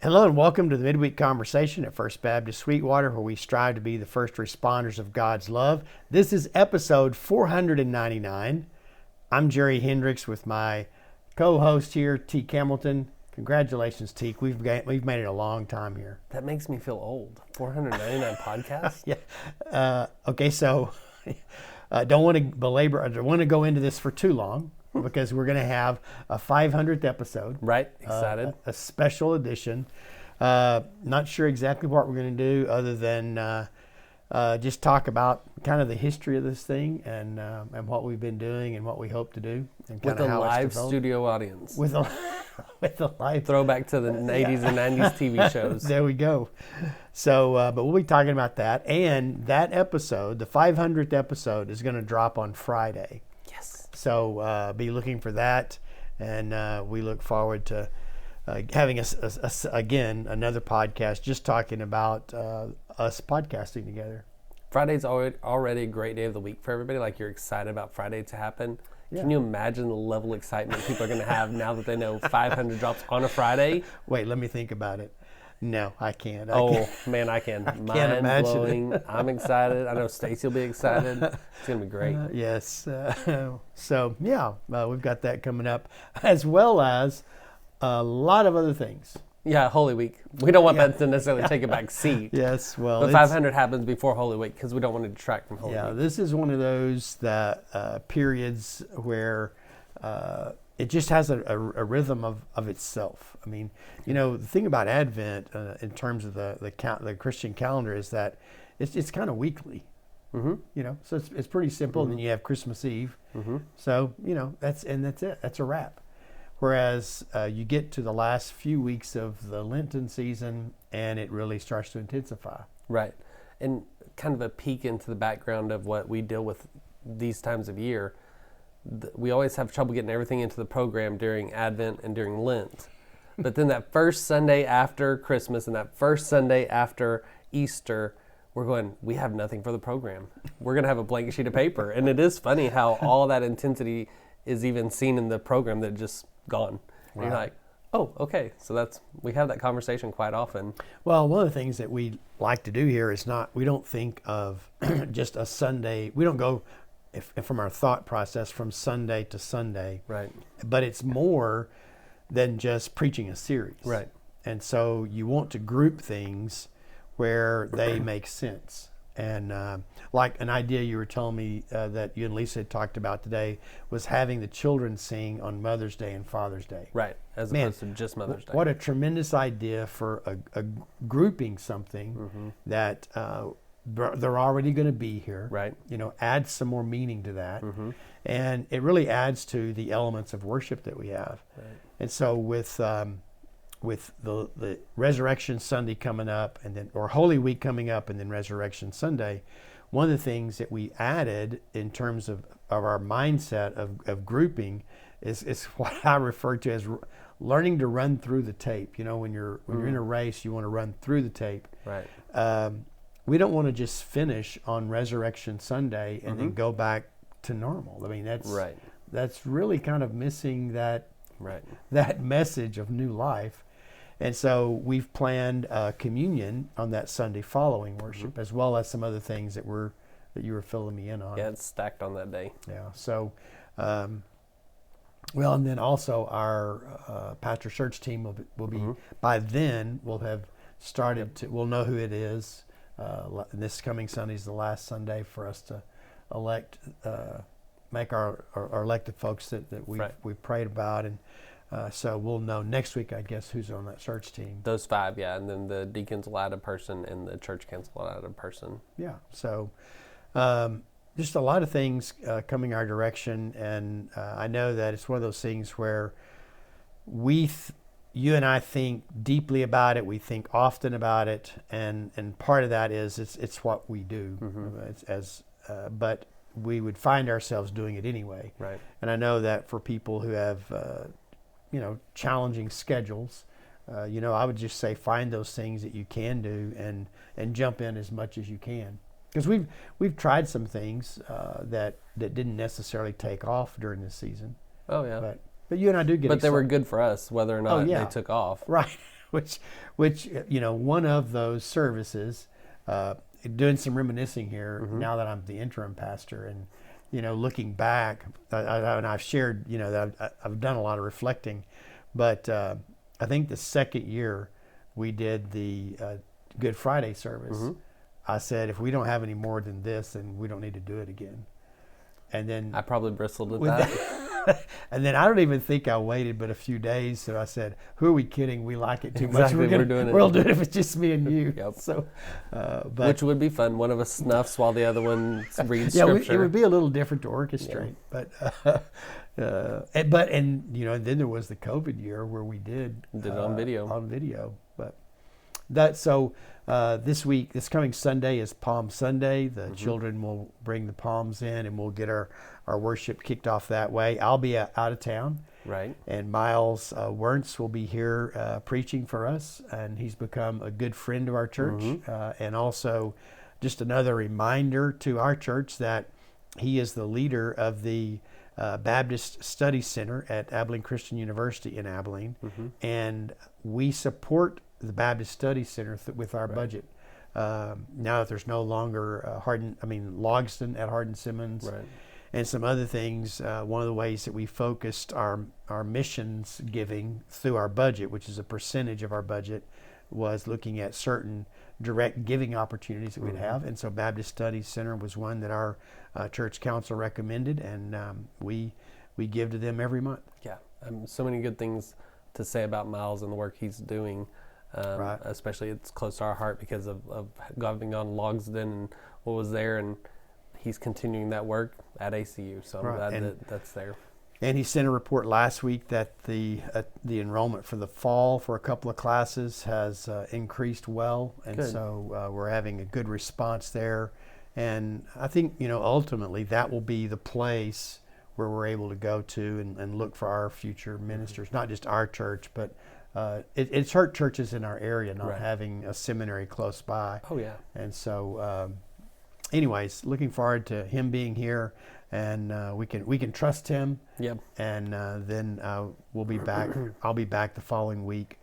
Hello and welcome to the Midweek Conversation at First Baptist Sweetwater, where we strive to be the first responders of God's love. This is episode 499. I'm Jerry Hendricks with my co-host here, Teak Hamilton. Congratulations, Teak. We've made it a long time here. That makes me feel old. 499 podcasts? Yeah. Okay, so don't want to belabor, I don't want to go into this for too long, because we're going to have a 500th episode. Right, excited. A special edition. Not sure exactly what we're going to do other than just talk about kind of the history of this thing and what we've been doing and what we hope to do. And With a live studio audience. With a live... Throwback to the 80s and 90s TV shows. There we go. So, but we'll be talking about that. And that episode, the 500th episode, is going to drop on Friday. Yes. So be looking for that, and we look forward to having us again another podcast just talking about us podcasting together. Friday's already a great day of the week for everybody. Like, you're excited about Friday to happen. Yeah. Can you imagine the level of excitement people are going to have now that they know 500 drops on a Friday? Wait, let me think about it. No, I can't. Man, I can. I can't imagine blowing. I'm excited. I know Stacy will be excited. It's going to be great. Yes. So, yeah, we've got that coming up, as well as a lot of other things. Yeah, Holy Week. We don't want that to necessarily take a back seat. Yes, well, but 500 happens before Holy Week because we don't want to detract from Holy Week. Yeah, this is one of those periods where it just has a rhythm of itself. I mean, you know, the thing about Advent in terms of the Christian calendar is that it's kind of weekly. Mm-hmm. You know, so it's pretty simple. Mm-hmm. And then you have Christmas Eve. Mm-hmm. So, you know, that's it. That's a wrap. Whereas you get to the last few weeks of the Lenten season and it really starts to intensify. Right. And kind of a peek into the background of what we deal with these times of year. We always have trouble getting everything into the program during Advent and during Lent. But then that first Sunday after Christmas and that first Sunday after Easter, we're going, we have nothing for the program. We're going to have a blank sheet of paper. And it is funny how all that intensity is even seen in the program that just gone. Wow. And you're like, oh, okay. So we have that conversation quite often. Well, one of the things that we like to do here is we don't think of just a Sunday. We don't go from our thought process from Sunday to Sunday. Right. But it's more than just preaching a series. Right. And so you want to group things where they make sense. And like an idea you were telling me that you and Lisa had talked about today was having the children sing on Mother's Day and Father's Day. Right, as opposed to just Mother's Day. What a tremendous idea for a grouping something mm-hmm. that they're already going to be here. Right. You know, add some more meaning to that. Mm-hmm. And it really adds to the elements of worship that we have. Right. And so with the Resurrection Sunday coming up, or Holy Week coming up, and then Resurrection Sunday, one of the things that we added in terms of our mindset of grouping is what I refer to as learning to run through the tape. You know, when you're in a race, you want to run through the tape. Right. We don't want to just finish on Resurrection Sunday and mm-hmm. then go back to normal. I mean, that's really kind of missing that message of new life. And so we've planned communion on that Sunday following worship, mm-hmm. as well as some other things that you were filling me in on. Yeah, it's stacked on that day. Yeah. So, and then also our pastor search team will be mm-hmm. by then we'll have started to. We'll know who it is. This coming Sunday is the last Sunday for us to make our elected folks that we've prayed about, and so we'll know next week, I guess, who's on that search team. Those 5, yeah, and then the deacons will add a person and the church council will add a person. Yeah, so just a lot of things coming our direction, and I know that it's one of those things where you and I think deeply about it. We think often about it, and part of that is it's what we do. Mm-hmm. But we would find ourselves doing it anyway. Right. And I know that for people who have challenging schedules, I would just say find those things that you can do and jump in as much as you can. Because we've tried some things that didn't necessarily take off during this season. Oh yeah. But you and I do get. But they were good for us, whether or not they took off. Right. which one of those services, doing some reminiscing here now that I'm the interim pastor, and looking back, and I've shared that I've done a lot of reflecting, but I think the second year we did the Good Friday service, I said, if we don't have any more than this, then we don't need to do it again. And then I probably bristled at that. And then I don't even think I waited but a few days. So I said, who are we kidding? We like it too Exactly, much. We'll do it if it's just me and you. Yep. So, which would be fun. One of us snuffs while the other one reads yeah, scripture. it would be a little different to orchestrate. Yeah. And then there was the COVID year where we did it on video. But this coming Sunday is Palm Sunday. The children will bring the palms in, and we'll get our worship kicked off that way. I'll be out of town. Right. And Miles Wernz will be here preaching for us, and he's become a good friend of our church. And also just another reminder to our church that he is the leader of the Baptist Study Center at Abilene Christian University in Abilene. And we support the Baptist Study Center with our budget. Now that there's no longer Logston at Hardin-Simmons, and some other things, one of the ways that we focused our missions giving through our budget, which is a percentage of our budget, was looking at certain direct giving opportunities that we'd have. And so Baptist Study Center was one that our church council recommended, and we give to them every month. Yeah, so many good things to say about Miles and the work he's doing. Especially it's close to our heart because of having gone Logsden and what was there, and he's continuing that work at ACU. So I'm glad that's there. And he sent a report last week that the enrollment for the fall for a couple of classes has increased well, and good. So we're having a good response there. And I think ultimately that will be the place where we're able to go to and look for our future ministers, not just our church, but it's hurt churches in our area not having a seminary close by. Oh yeah. And so, anyways, looking forward to him being here, and we can trust him. Yep. And then we'll be back. I'll be back the following week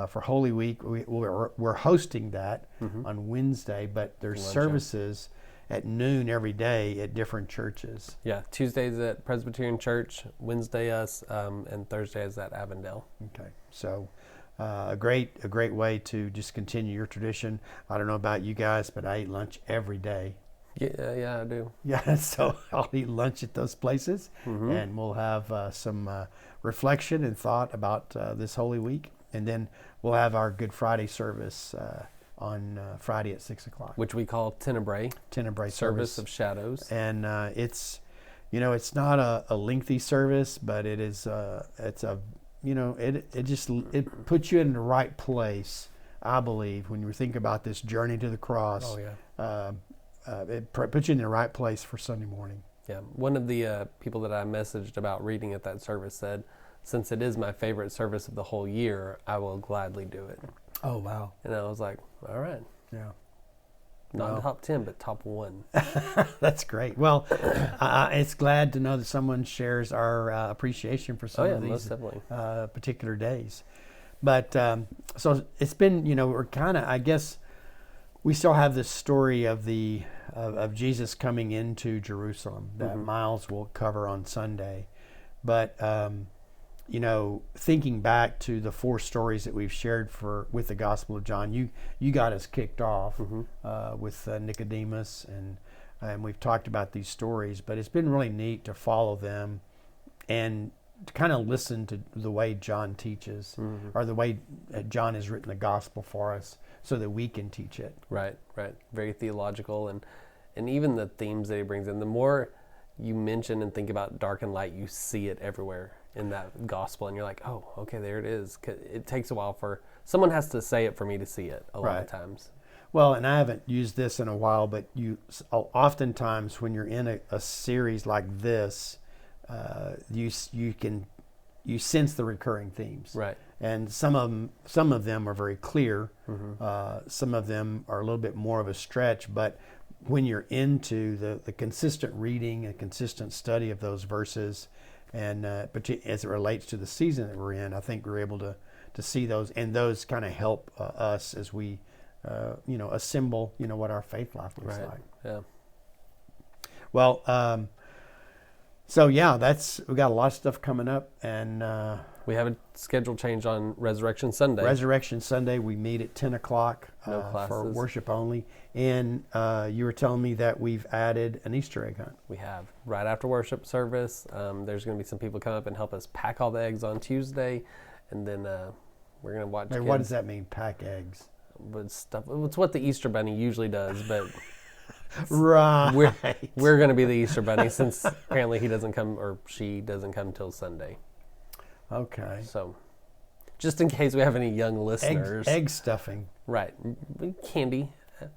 for Holy Week. We're hosting that on Wednesday, but there's services at noon every day at different churches. Yeah, Tuesdays at Presbyterian Church, Wednesday us, and Thursday is at Avondale. Okay, so a great way to just continue your tradition. I don't know about you guys, but I eat lunch every day. Yeah, I do. Yeah, so I'll eat lunch at those places, and we'll have some reflection and thought about this Holy Week, and then we'll have our Good Friday service on Friday at 6:00, which we call Tenebrae service of shadows. And it's not a lengthy service, but it is it puts you in the right place, I believe, when you think about this journey to the cross. Oh yeah. It puts you in the right place for Sunday morning. Yeah, one of the people that I messaged about reading at that service said, since it is my favorite service of the whole year, I will gladly do it. Oh, wow. And I was like, all right. Yeah. Not top 10, but top 1. That's great. Well, it's glad to know that someone shares our appreciation for some of these particular days. But so it's been, we're kind of, I guess, we still have this story of of Jesus coming into Jerusalem that Miles will cover on Sunday. But thinking back to the 4 stories that we've shared with the Gospel of John, you got us kicked off with Nicodemus, and we've talked about these stories, but it's been really neat to follow them and to kind of listen to the way John teaches, or the way John has written the Gospel for us, so that we can teach it. Right. Very theological, and even the themes that he brings in. The more you mention and think about dark and light, you see it everywhere in that gospel, and you're like, oh, okay, there it is. It takes a while for someone has to say it for me to see it a lot of times. Well, and I haven't used this in a while, but oftentimes when you're in a series like this, you sense the recurring themes, right? And some of them are very clear. Some of them are a little bit more of a stretch, but when you're into the consistent reading and consistent study of those verses, and as it relates to the season that we're in, I think we're able to to see those, and those kind of help us as we, assemble, what our faith life looks like. Yeah. Well, so yeah, we got a lot of stuff coming up, and we have a schedule change on Resurrection Sunday. Resurrection Sunday, we meet at 10 o'clock No classes. for worship only. And you were telling me that we've added an Easter egg hunt. We have. Right after worship service, there's going to be some people come up and help us pack all the eggs on Tuesday. And then we're going to watch Hey, what does that mean, pack eggs? But stuff. It's what the Easter Bunny usually does, but right. We're going to be the Easter Bunny since apparently he doesn't come, or she doesn't come till Sunday. Okay. So, just in case we have any young listeners. Egg stuffing. Right. Candy.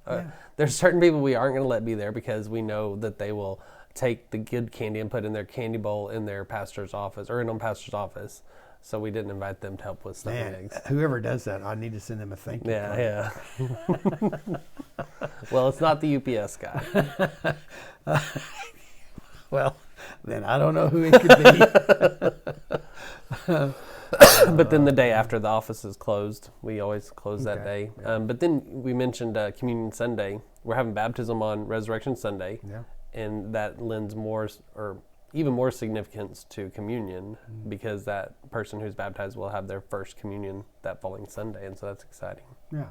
Yeah. There's certain people we aren't going to let be there because we know that they will take the good candy and put in their candy bowl in their pastor's office or in on pastor's office. So we didn't invite them to help with stuffing eggs. Whoever does that, I need to send them a thank you. Yeah. Well, it's not the UPS guy. Well, then I don't know who it could be. But then the day after the office is closed, we always close that day. Yeah. But then we mentioned Communion Sunday. We're having baptism on Resurrection Sunday. Yeah. And that lends more or even more significance to communion because that person who's baptized will have their first communion that following Sunday. And so that's exciting. Yeah.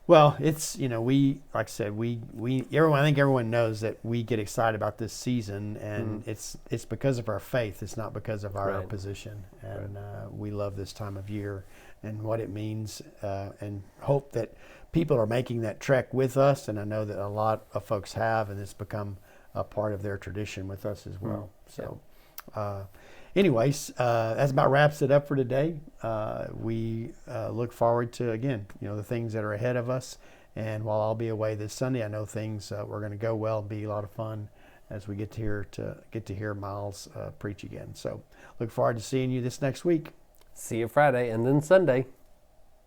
Well, it's, we, like I said, I think everyone knows that we get excited about this season, and it's because of our faith. It's not because of our position. And we love this time of year and what it means, and hope that people are making that trek with us. And I know that a lot of folks have, and it's become a part of their tradition with us as well. So, anyways, that about wraps it up for today. We look forward to, again, the things that are ahead of us. And while I'll be away this Sunday, I know things are going to go well and be a lot of fun as we get to hear Miles preach again. So look forward to seeing you this next week. See you Friday and then Sunday.